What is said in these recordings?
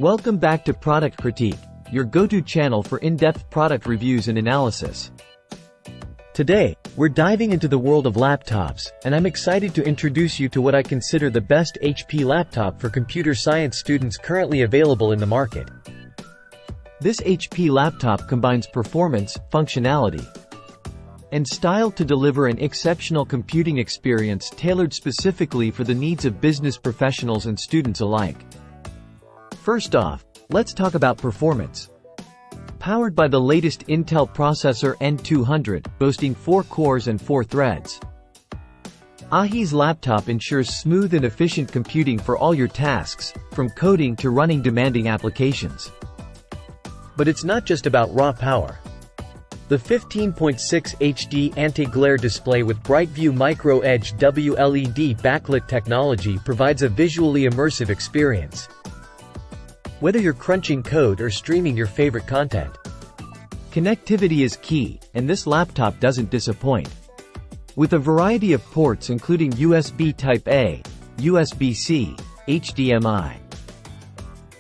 Welcome back to Product Critique, your go-to channel for in-depth product reviews and analysis. Today, we're diving into the world of laptops, and I'm excited to introduce you to what I consider the best HP laptop for computer science students currently available in the market. This HP laptop combines performance, functionality, and style to deliver an exceptional computing experience tailored specifically for the needs of business professionals and students alike. First off, let's talk about performance. Powered by the latest Intel processor N200, boasting 4 cores and 4 threads, HP's laptop ensures smooth and efficient computing for all your tasks, from coding to running demanding applications. But it's not just about raw power. The 15.6 HD anti-glare display with BrightView Micro Edge WLED backlit technology provides a visually immersive experience. Whether you're crunching code or streaming your favorite content, connectivity is key, and this laptop doesn't disappoint. With a variety of ports including USB Type-A, USB-C, HDMI,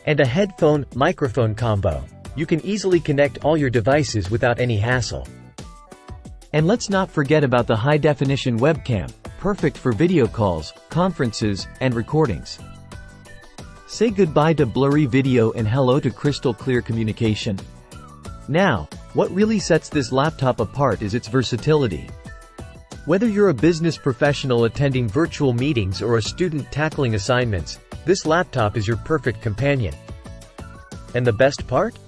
and a headphone-microphone combo, you can easily connect all your devices without any hassle. And let's not forget about the high-definition webcam, perfect for video calls, conferences, and recordings. Say goodbye to blurry video and hello to crystal clear communication. Now, what really sets this laptop apart is its versatility. Whether you're a business professional attending virtual meetings or a student tackling assignments, this laptop is your perfect companion. And the best part?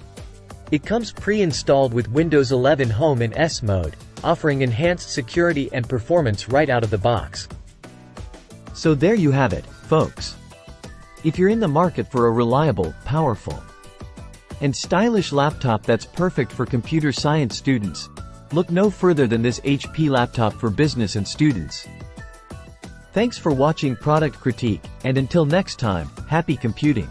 It comes pre-installed with Windows 11 Home in S mode, offering enhanced security and performance right out of the box. So there you have it, folks. If you're in the market for a reliable, powerful, and stylish laptop that's perfect for computer science students, look no further than this HP laptop for business and students. Thanks for watching Product Critique, and until next time, happy computing.